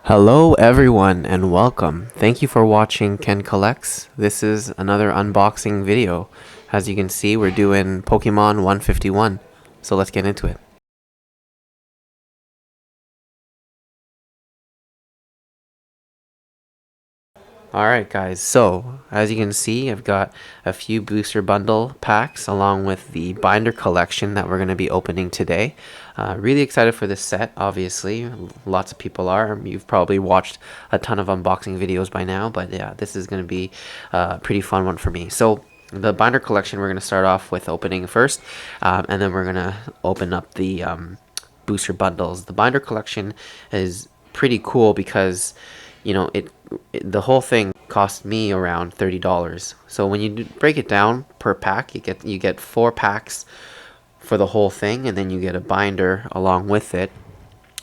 Hello everyone and welcome. Thank you for watching Ken Kollex. This is another unboxing video. As you can see, we're doing Pokemon 151. So let's get into it. Alright guys, so as you can see, I've got a few booster bundle packs along with the binder collection that we're going to be opening today. Really excited for this set, obviously. Lots of people are. You've probably watched a ton of unboxing videos by now, but yeah, this is going to be a pretty fun one for me. So the binder collection, we're going to start off with opening first, and then we're going to open up the booster bundles. The binder collection is pretty cool because the whole thing cost me around $30. So when you break it down per pack, you get 4 packs for the whole thing, and then you get a binder along with it.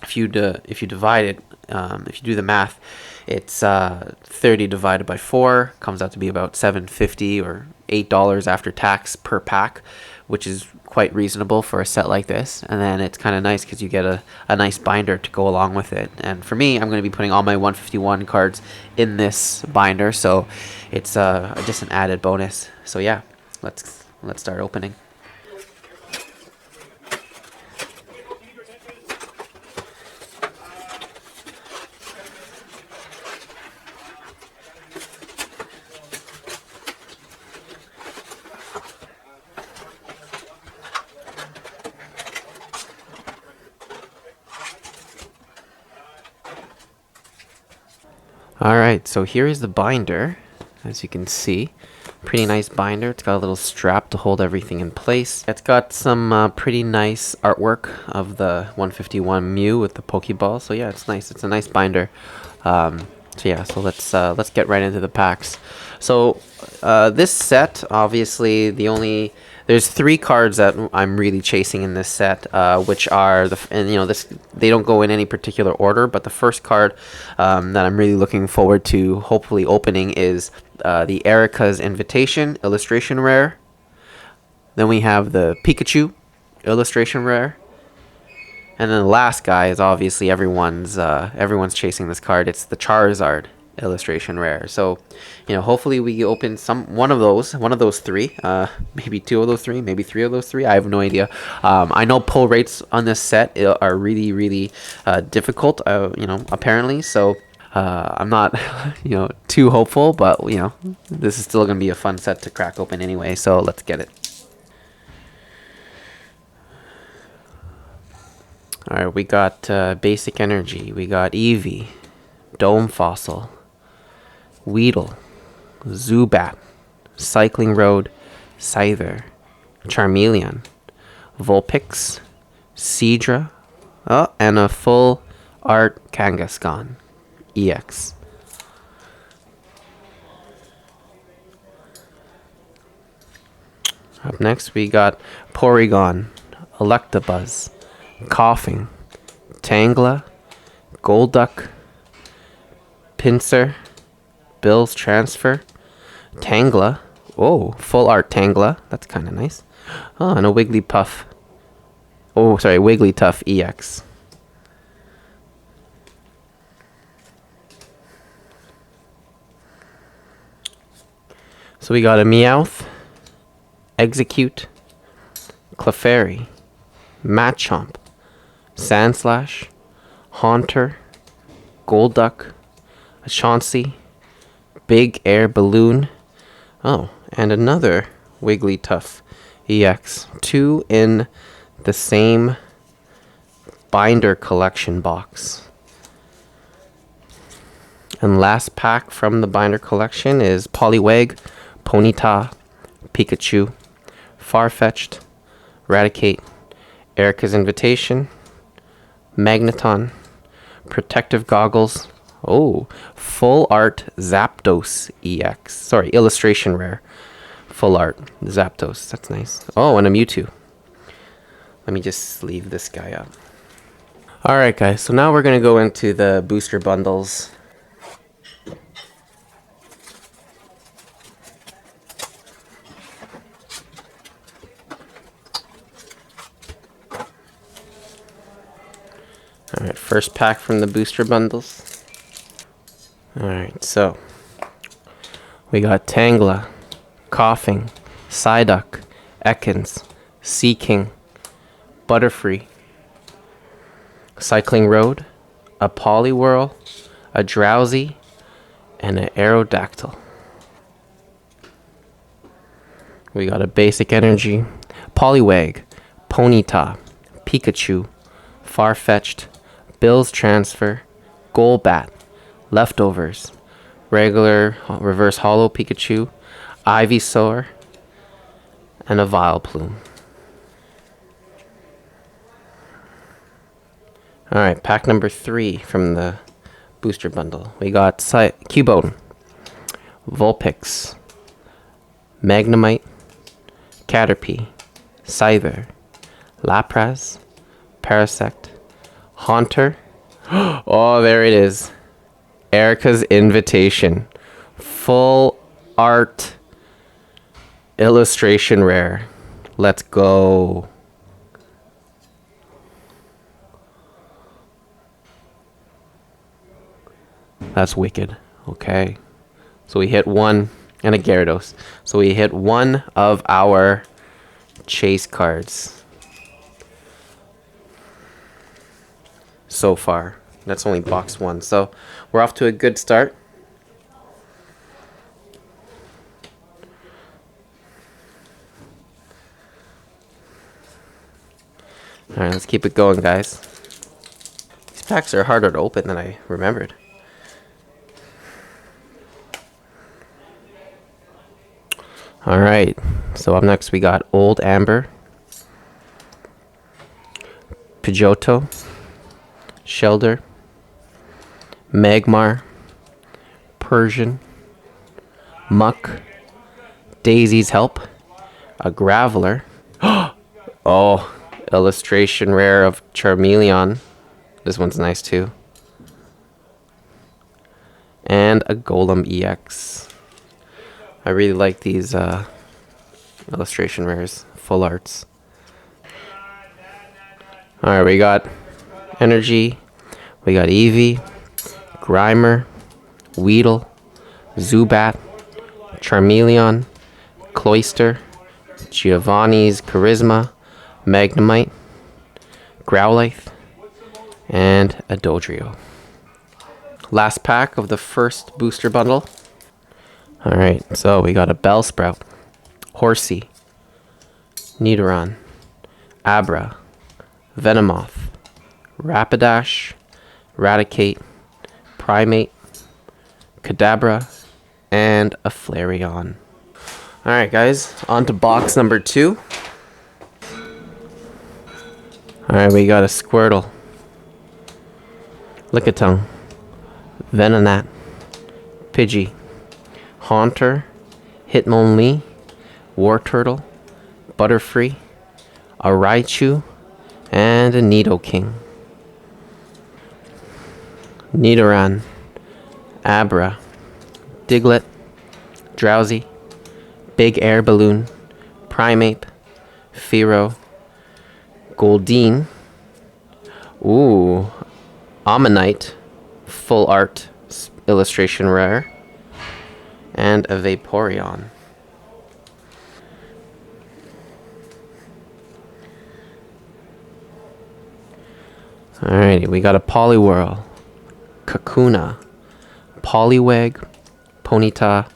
If you divide it, if you do the math, it's 30 divided by 4 comes out to be about $7.50 or $8 after tax per pack, which is quite reasonable for a set like this. And then it's kind of nice because you get a nice binder to go along with it. And for me, I'm going to be putting all my 151 cards in this binder, so it's just an added bonus. So yeah, let's start opening. Alright, so here is the binder. As you can see, pretty nice binder. It's got a little strap to hold everything in place. It's got some pretty nice artwork of the 151 Mew with the Pokeball. So yeah, it's nice. It's a nice binder. So let's get right into the packs. So this set, obviously, there's 3 cards that I'm really chasing in this set, which are they don't go in any particular order, but the first card that I'm really looking forward to hopefully opening is the Erica's Invitation illustration rare. Then we have the Pikachu illustration rare. And then the last guy is obviously everyone's chasing this card. It's the Charizard illustration rare. So, hopefully we open one of those 3, maybe 2 of those 3, maybe 3 of those 3. I have no idea. I know pull rates on this set are really, really difficult. Apparently. So I'm not, too hopeful, but this is still gonna be a fun set to crack open anyway. So let's get it. Alright, we got Basic Energy, we got Eevee, Dome Fossil, Weedle, Zubat, Cycling Road, Scyther, Charmeleon, Vulpix, Seadra, and a full art Kangaskhan EX. Up next, we got Porygon, Electabuzz, Coughing, Tangela, Golduck, Pinsir, Bill's Transfer, Tangela. Oh, full art Tangela. That's kind of nice. Oh, and a Wigglypuff. Oh, sorry, Wigglytuff EX. So we got a Meowth, Execute, Clefairy, Machamp, Sandslash, Haunter, Golduck, a Chauncey, Big Air Balloon, and another Wigglytuff EX. 2 in the same binder collection box. And last pack from the binder collection is Poliwag, Ponyta, Pikachu, Farfetch'd, Raticate, Erica's Invitation, Magneton, Protective Goggles. Oh, full art Zapdos EX. Sorry, illustration rare. Full art Zapdos. That's nice. Oh, and a Mewtwo. Let me just sleeve this guy up. Alright guys, so now we're going to go into the booster bundles. Alright, first pack from the booster bundles. Alright, so we got Tangela, Coughing, Psyduck, Ekans, Sea King, Butterfree, Cycling Road, a Poliwhirl, a Drowsy, and an Aerodactyl. We got a Basic Energy, Poliwag, Ponyta, Pikachu, Farfetch'd, Bill's Transfer, Golbat, Leftovers, regular Reverse Hollow Pikachu, Ivysaur, and a Vileplume. Alright, pack number 3 from the booster bundle. We got Cubone, Vulpix, Magnemite, Caterpie, Scyther, Lapras, Parasect, Haunter. Oh, there it is. Erica's Invitation. Full art illustration rare. Let's go. That's wicked. Okay. So we hit one, and a Gyarados. So we hit one of our chase cards so far. That's only box 1. So we're off to a good start. Alright, let's keep it going, guys. These packs are harder to open than I remembered. Alright, so up next we got Old Amber, Pidgeotto, Shelder, Magmar, Persian, Muck, Daisy's Help, a Graveler. Oh, illustration rare of Charmeleon. This one's nice too. And a Golem EX. I really like these illustration rares, full arts. Alright, we got Energy, we got Eevee, Grimer, Weedle, Zubat, Charmeleon, Cloyster, Giovanni's Charisma, Magnemite, Growlithe, and a Dodrio. Last pack of the first booster bundle. Alright, so we got a Bellsprout, Horsey, Nidoran, Abra, Venomoth, Rapidash, Raticate, Primate, Kadabra, and a Flareon. Alright guys, on to box number 2. Alright, we got a Squirtle, Lickitung, Venonat, Pidgey, Haunter, Hitmonlee, Wartortle, Butterfree, a Raichu, and a Nidoking. Nidoran, Abra, Diglett, Drowsy, Big Air Balloon, Primeape, Fearow, Goldeen, ooh, Ammonite, full art illustration rare, and a Vaporeon. Alrighty, we got a Poliwhirl, Kakuna, Poliwag, Ponyta,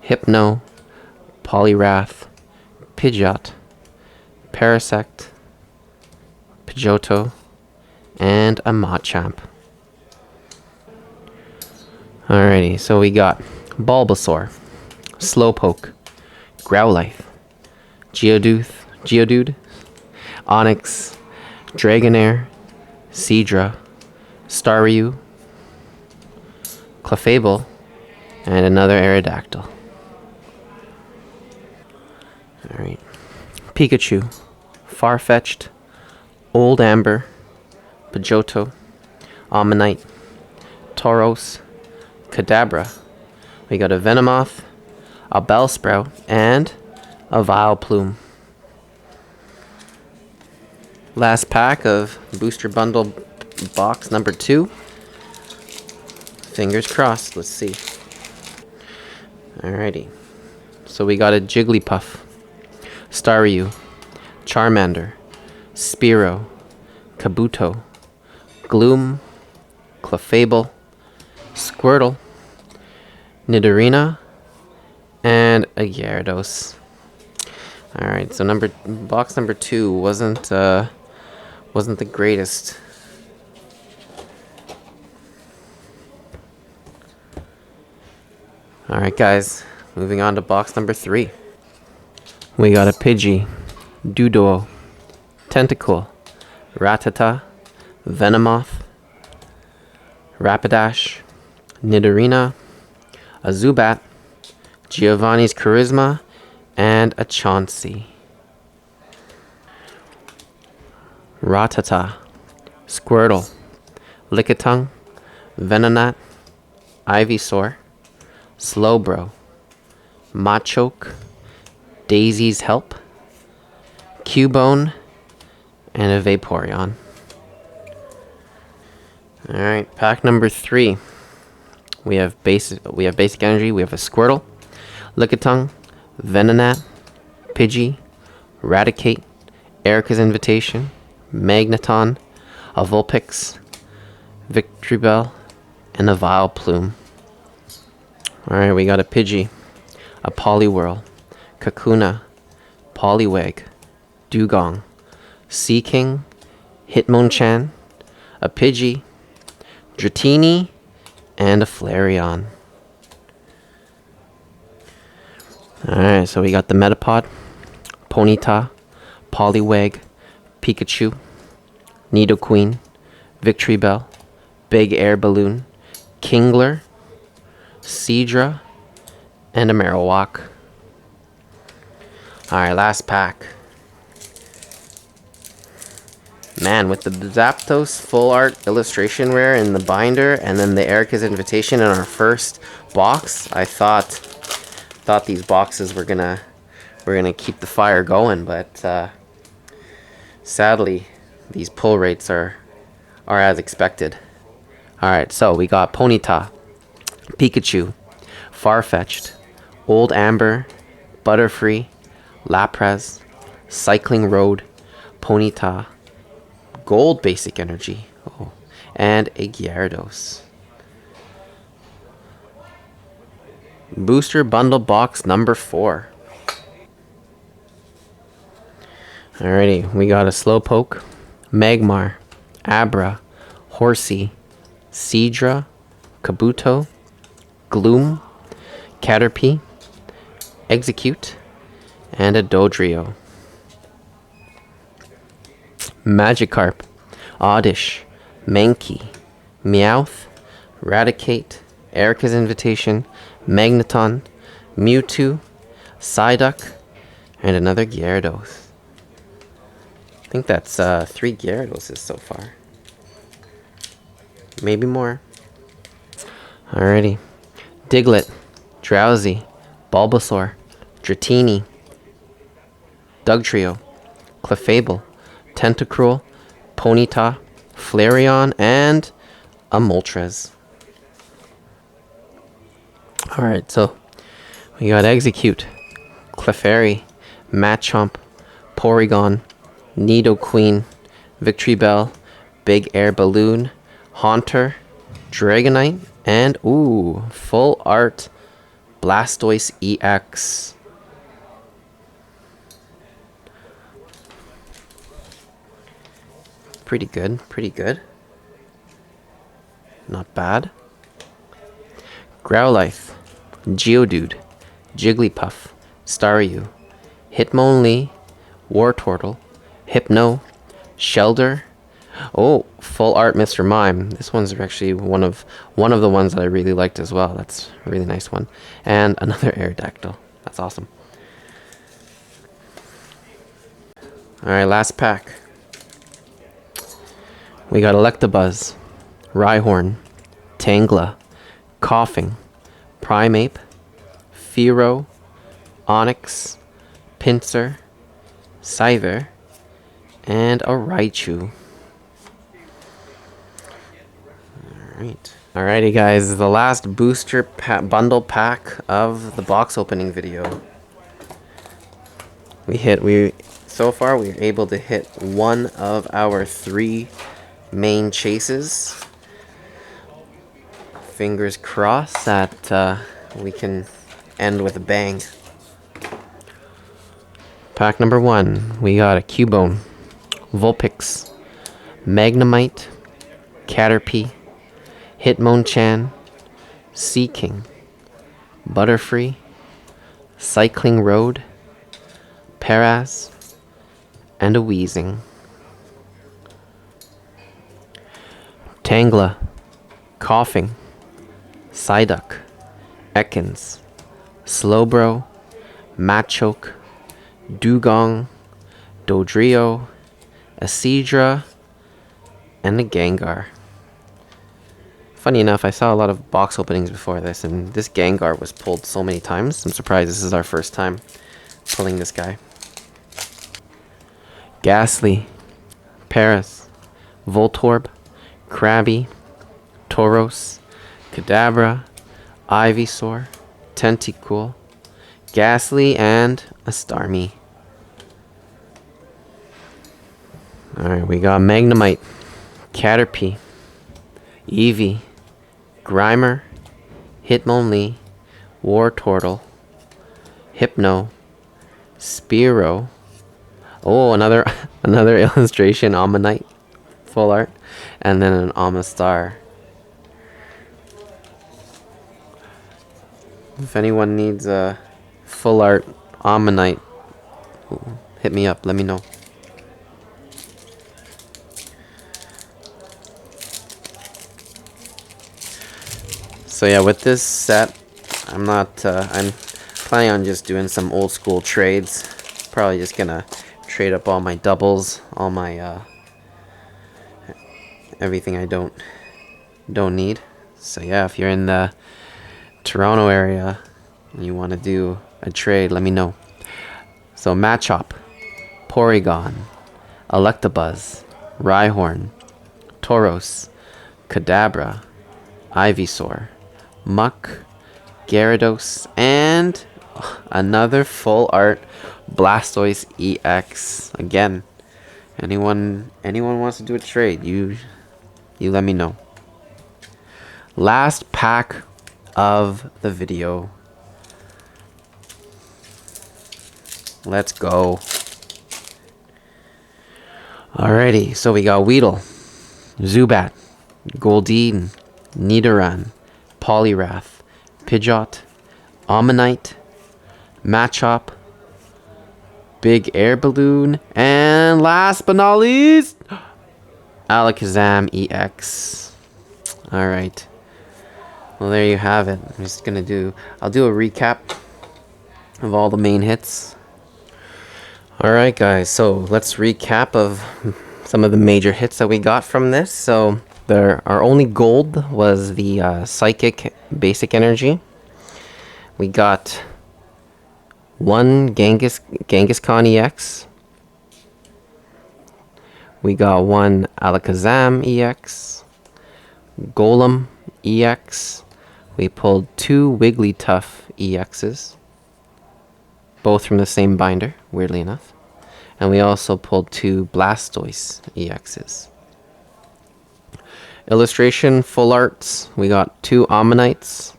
Hypno, Poliwrath, Pidgeot, Parasect, Pidgeotto, and a Machamp. Alrighty, so we got Bulbasaur, Slowpoke, Growlithe, Geodude, Onix, Dragonair, Seadra, Staryu, Clefable, and another Aerodactyl. Alright. Pikachu, Farfetch'd, Old Amber, Pidgeotto, Ammonite, Tauros, Kadabra. We got a Venomoth, a Bellsprout, and a Vileplume. Last pack of booster bundle box number 2. Fingers crossed. Let's see. Alrighty. So we got a Jigglypuff, Staryu, Charmander, Spearow, Kabuto, Gloom, Clefable, Squirtle, Nidorina, and a Gyarados. Alright, so box number 2 wasn't the greatest. Alright guys, moving on to box number 3. We got a Pidgey, Doduo, Tentacool, Rattata, Venomoth, Rapidash, Nidorina, a Zubat, Giovanni's Charisma, and a Chauncey. Rattata, Squirtle, Lickitung, Venonat, Ivysaur, Slowbro, Machoke, Daisy's Help, Cubone, and a Vaporeon. Alright, pack number 3. We have basic energy. We have a Squirtle, Lickitung, Venonat, Pidgey, Raticate, Erica's Invitation, Magneton, a Vulpix, Victreebel, and a Vileplume. Alright, we got a Pidgey, a Poliwhirl, Kakuna, Poliwag, Dugong, Seaking, Hitmonchan, a Pidgey, Dratini, and a Flareon. Alright, so we got the Metapod, Ponyta, Poliwag, Pikachu, Nidoqueen, Victreebel, Big Air Balloon, Kingler, Seadra, and a Marowak. Alright, last pack. Man, with the Zapdos full art illustration rare in the binder, and then the Erica's Invitation in our first box, I thought these boxes were gonna keep the fire going, but sadly, these pull rates are as expected. Alright, so we got Ponyta, Pikachu, Farfetch'd, Old Amber, Butterfree, Lapras, Cycling Road, Ponyta, Gold Basic Energy, and a Gyarados. Booster Bundle Box number 4. Alrighty, we got a Slowpoke, Magmar, Abra, Horsey, Seadra, Kabuto, Gloom, Caterpie, Execute, and a Dodrio. Magikarp, Oddish, Mankey, Meowth, Raticate, Erica's Invitation, Magneton, Mewtwo, Psyduck, and another Gyarados. I think that's 3 Gyaradoses so far. Maybe more. Alrighty. Diglett, Drowsy, Bulbasaur, Dratini, Dugtrio, Clefable, Tentacruel, Ponyta, Flareon, and a Moltres. Alright, so we got Execute, Clefairy, Machamp, Porygon, Nidoqueen, Victreebel, Big Air Balloon, Haunter, Dragonite, and full art Blastoise EX. Pretty good. Not bad. Growlithe, Geodude, Jigglypuff, Staryu, Hitmonlee, Wartortle, Hypno, Shelder. Full art Mr. Mime. This one's actually one of the ones that I really liked as well. That's a really nice one. And another Aerodactyl. That's awesome. Alright, last pack. We got Electabuzz, Rhyhorn, Tangela, Coughing, Primeape, Fearow, Onix, Pinsir, Scyther, and a Raichu. Alright. Alrighty guys, the last booster bundle pack of the box opening video. So far we were able to hit one of our 3 main chases. Fingers crossed that we can end with a bang. Pack number 1, we got a Cubone, Vulpix, Magnemite, Caterpie, Hitmonchan, Seaking, Butterfree, Cycling Road, Paras, and a Weezing. Tangela, Coughing, Psyduck, Ekans, Slowbro, Machoke, Dugong, Dodrio, a Seadra, and a Gengar. Funny enough, I saw a lot of box openings before this, and this Gengar was pulled so many times. I'm surprised this is our first time pulling this guy. Ghastly, Paras, Voltorb, Krabby, Tauros, Kadabra, Ivysaur, Tentacool, Ghastly, and a Starmie. Alright, we got Magnemite, Caterpie, Eevee, Grimer, Hitmonlee, Wartortle, Hypno, Spearow. Oh, another illustration, Ammonite, full art, and then an Amistar. If anyone needs a full art Ammonite, hit me up, let me know. So yeah, with this set, I'm planning on just doing some old school trades. Probably just gonna trade up all my doubles, all my everything I don't need. So yeah, if you're in the Toronto area and you want to do a trade, let me know. So Machop, Porygon, Electabuzz, Rhyhorn, Tauros, Kadabra, Ivysaur, Muck, Gyarados, and another full art Blastoise EX. Again, anyone wants to do a trade, you let me know. Last pack of the video. Let's go. Alrighty, so we got Weedle, Zubat, Goldeen, Nidoran, Poliwrath, Pidgeot, Ammonite, Machop, Big Air Balloon, and last but not least, Alakazam EX. Alright. Well, there you have it. I'll do a recap of all the main hits. Alright guys, so let's recap of some of the major hits that we got from this. So our only gold was the Psychic Basic Energy. We got one Kangaskhan EX. We got one Alakazam EX. Golem EX. We pulled 2 Wigglytuff EXs. Both from the same binder, weirdly enough. And we also pulled 2 Blastoise EXs. Illustration full arts. We got 2 Ammonites.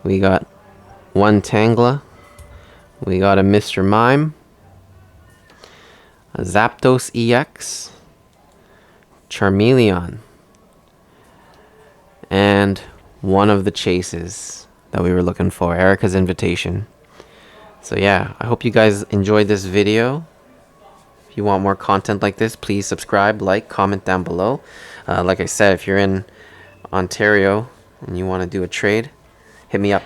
We got 1 Tangela. We got a Mr. Mime. A Zapdos EX. Charmeleon. And one of the chases that we were looking for, Erica's Invitation. So yeah, I hope you guys enjoyed this video. If you want more content like this, please subscribe, like, comment down below. Like I said, if you're in Ontario and you want to do a trade, hit me up.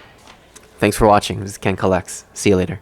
Thanks for watching. This is Ken Kollex. See you later.